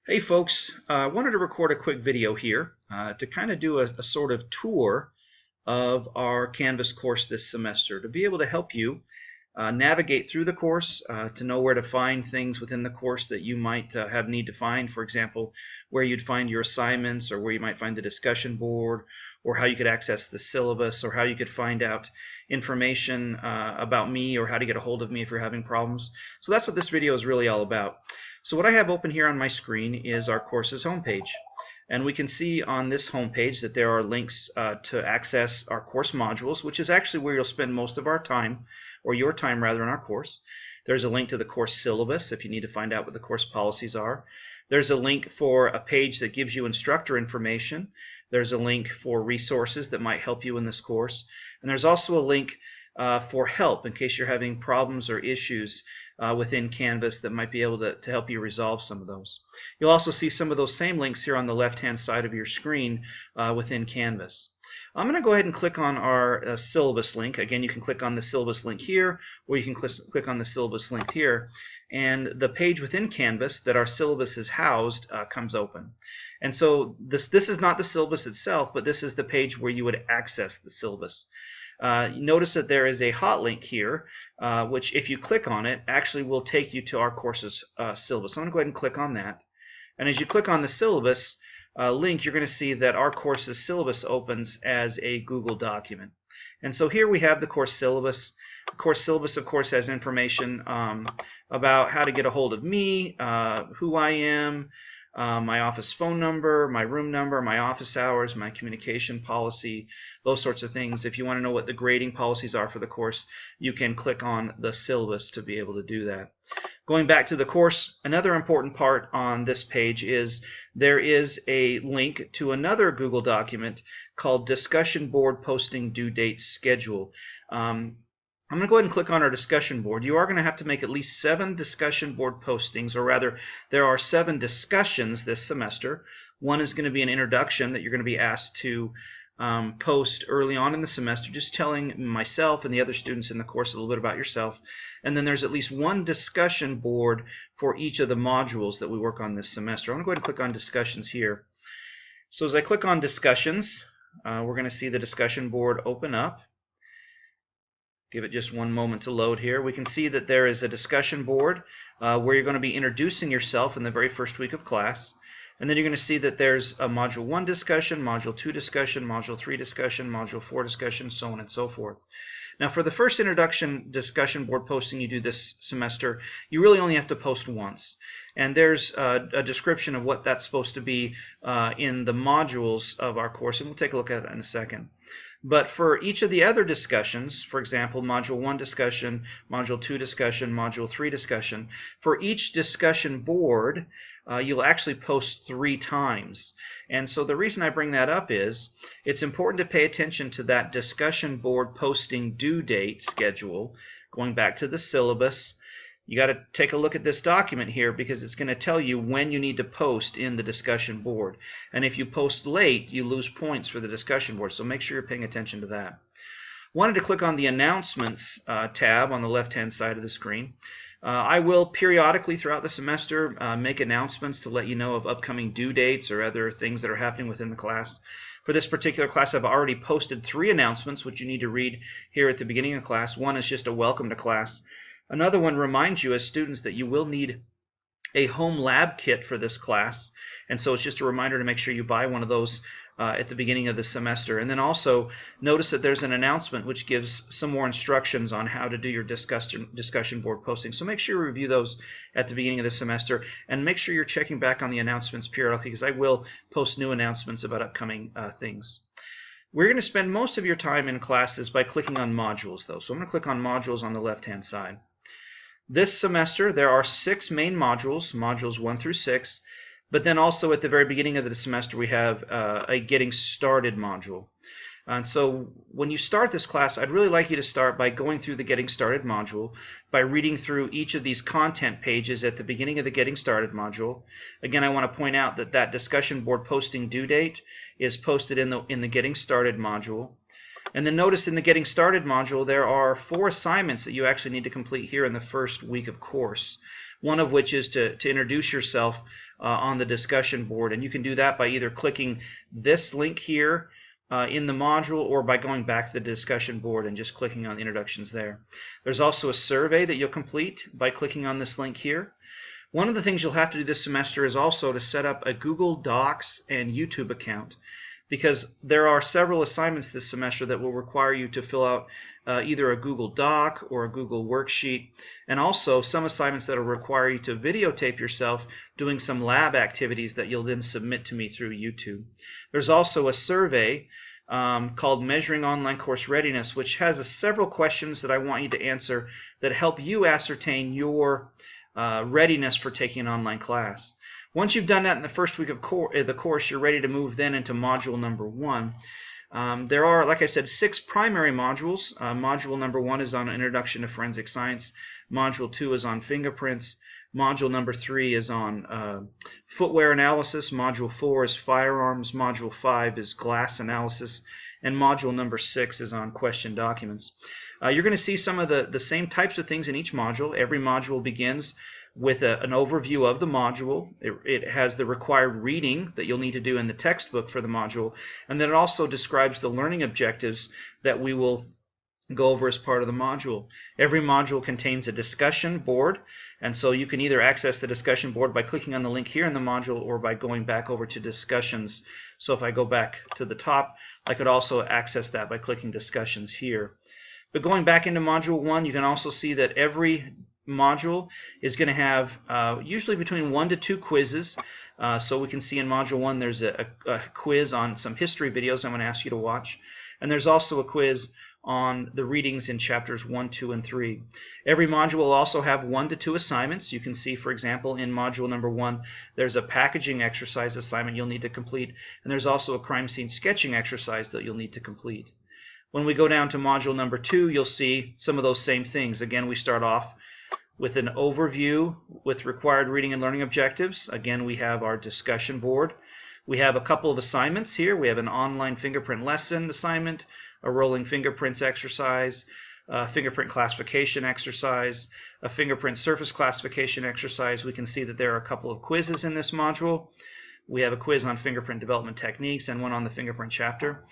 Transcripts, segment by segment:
Hey folks, I wanted to record a quick video here to kind of do a sort of tour of our Canvas course this semester to be able to help you navigate through the course, to know where to find things within the course that you might have need to find. For example, where you'd find your assignments, or where you might find the discussion board, or how you could access the syllabus, or how you could find out information about me, or how to get a hold of me if you're having problems. So that's what this video is really all about. So what I have open here on my screen is our course's homepage. And we can see on this homepage that there are links to access our course modules, which is actually where you'll spend most of our time, or your time rather, in our course. There's a link to the course syllabus if you need to find out what the course policies are. There's a link for a page that gives you instructor information. There's a link for resources that might help you in this course. And there's also a link for help in case you're having problems or issues within Canvas that might be able to help you resolve some of those. You'll also see some of those same links here on the left-hand side of your screen within Canvas. I'm going to go ahead and click on our syllabus link. Again, you can click on the syllabus link here, or you can click on the syllabus link here, and the page within Canvas that our syllabus is housed comes open. And so this is not the syllabus itself, but this is the page where you would access the syllabus. Notice that there is a hot link here, which if you click on it, actually will take you to our course's syllabus. So I'm going to go ahead and click on that. And as you click on the syllabus link, you're going to see that our course's syllabus opens as a Google document. And so here we have the course syllabus. The course syllabus, of course, has information about how to get a hold of me, who I am, my office phone number, my room number, my office hours, my communication policy, those sorts of things. If you want to know what the grading policies are for the course, you can click on the syllabus to be able to do that. Going back to the course, another important part on this page is there is a link to another Google document called Discussion Board Posting Due Date Schedule. I'm going to go ahead and click on our discussion board. You are going to have to make at least 7 discussion board postings, or rather, there are 7 discussions this semester. One is going to be an introduction that you're going to be asked to post early on in the semester, just telling myself and the other students in the course a little bit about yourself. And then there's at least 1 discussion board for each of the modules that we work on this semester. I'm going to go ahead and click on discussions here. So as I click on discussions, we're going to see the discussion board open up. Give it just one moment to load here. We can see that there is a discussion board where you're going to be introducing yourself in the very first week of class. And then you're going to see that there's a Module 1 discussion, Module 2 discussion, Module 3 discussion, Module 4 discussion, so on and so forth. Now for the first introduction discussion board posting you do this semester, you really only have to post once. And there's a description of what that's supposed to be in the modules of our course, and we'll take a look at it in a second. But for each of the other discussions, for example, Module 1 discussion, Module 2 discussion, Module 3 discussion, for each discussion board, you'll actually post 3 times. And so the reason I bring that up is it's important to pay attention to that discussion board posting due date schedule. Going back to the syllabus, you got to take a look at this document here because it's going to tell you when you need to post in the discussion board. And if you post late, you lose points for the discussion board. So make sure you're paying attention to that. Wanted to click on the Announcements tab on the left-hand side of the screen. I will periodically throughout the semester make announcements to let you know of upcoming due dates or other things that are happening within the class. For this particular class, I've already posted 3 announcements, which you need to read here at the beginning of class. One is just a welcome to class. Another one reminds you as students that you will need a home lab kit for this class, and so it's just a reminder to make sure you buy one of those at the beginning of the semester. And then also notice that there's an announcement which gives some more instructions on how to do your discussion board posting. So make sure you review those at the beginning of the semester, and make sure you're checking back on the announcements periodically because I will post new announcements about upcoming things. We're going to spend most of your time in classes by clicking on modules, though. So I'm going to click on modules on the left-hand side. This semester, there are 6 main modules, modules 1 through 6, but then also at the very beginning of the semester we have a Getting Started module. And so when you start this class, I'd really like you to start by going through the Getting Started module, by reading through each of these content pages at the beginning of the Getting Started module. Again, I want to point out that that discussion board posting due date is posted in the Getting Started module. And then notice in the Getting Started module, there are 4 assignments that you actually need to complete here in the first week of course. One of which is to introduce yourself on the discussion board. And you can do that by either clicking this link here in the module, or by going back to the discussion board and just clicking on introductions there. There's also a survey that you'll complete by clicking on this link here. One of the things you'll have to do this semester is also to set up a Google Docs and YouTube account, because there are several assignments this semester that will require you to fill out either a Google Doc or a Google worksheet, and also some assignments that will require you to videotape yourself doing some lab activities that you'll then submit to me through YouTube. There's also a survey called Measuring Online Course Readiness, which has several questions that I want you to answer that help you ascertain your readiness for taking an online class. Once you've done that in the first week of the course, you're ready to move then into module number 1. There are, like I said, 6 primary modules. Module number 1 is on Introduction to Forensic Science. Module 2 is on fingerprints. Module number 3 is on footwear analysis. Module 4 is firearms. Module 5 is glass analysis. And module number 6 is on question documents. You're going to see some of the same types of things in each module. Every module begins with an overview of the module. It has the required reading that you'll need to do in the textbook for the module, and then it also describes the learning objectives that we will go over as part of the module. Every module contains a discussion board, and so you can either access the discussion board by clicking on the link here in the module or by going back over to discussions. So if I go back to the top, I could also access that by clicking discussions here. But going back into module 1, you can also see that every module is going to have usually between 1 to 2 quizzes. So we can see in module 1 there's a quiz on some history videos I'm going to ask you to watch, and there's also a quiz on the readings in chapters 1, 2, and 3. Every module will also have 1 to 2 assignments. You can see, for example, in module number 1 there's a packaging exercise assignment you'll need to complete, and there's also a crime scene sketching exercise that you'll need to complete. When we go down to module number 2, you'll see some of those same things. Again, we start off with an overview with required reading and learning objectives. Again, we have our discussion board. We have a couple of assignments here. We have an online fingerprint lesson assignment, a rolling fingerprints exercise, a fingerprint classification exercise, a fingerprint surface classification exercise. We can see that there are a couple of quizzes in this module. We have a quiz on fingerprint development techniques and one on the fingerprint chapter.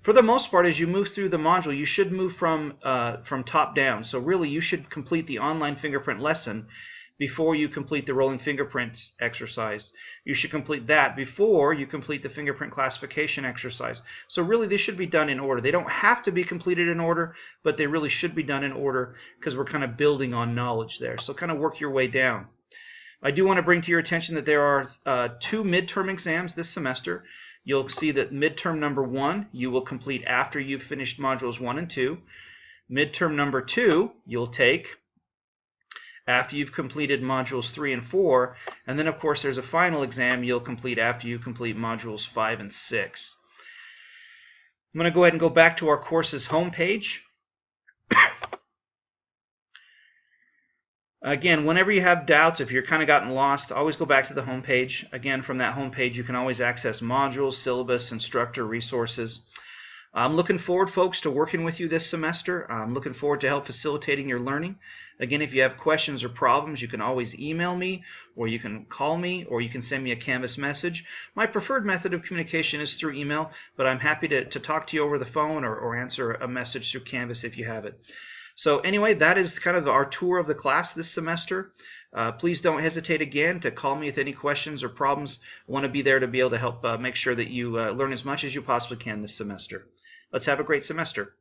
For the most part, as you move through the module, you should move from top down. So really, you should complete the online fingerprint lesson before you complete the rolling fingerprints exercise. You should complete that before you complete the fingerprint classification exercise. So really, they should be done in order. They don't have to be completed in order, but they really should be done in order because we're kind of building on knowledge there. So kind of work your way down. I do want to bring to your attention that there are 2 midterm exams this semester. You'll see that midterm number 1 you will complete after you've finished modules 1 and 2. Midterm number 2 you'll take after you've completed modules 3 and 4. And then, of course, there's a final exam you'll complete after you complete modules 5 and 6. I'm going to go ahead and go back to our course's homepage. Again, whenever you have doubts, if you're kind of gotten lost, always go back to the home page. Again, from that home page, you can always access modules, syllabus, instructor, resources. I'm looking forward, folks, to working with you this semester. I'm looking forward to help facilitating your learning. Again, if you have questions or problems, you can always email me, or you can call me, or you can send me a Canvas message. My preferred method of communication is through email, but I'm happy to talk to you over the phone or answer a message through Canvas if you have it. So anyway, that is kind of our tour of the class this semester. Please don't hesitate again to call me with any questions or problems. I want to be there to be able to help make sure that you learn as much as you possibly can this semester. Let's have a great semester.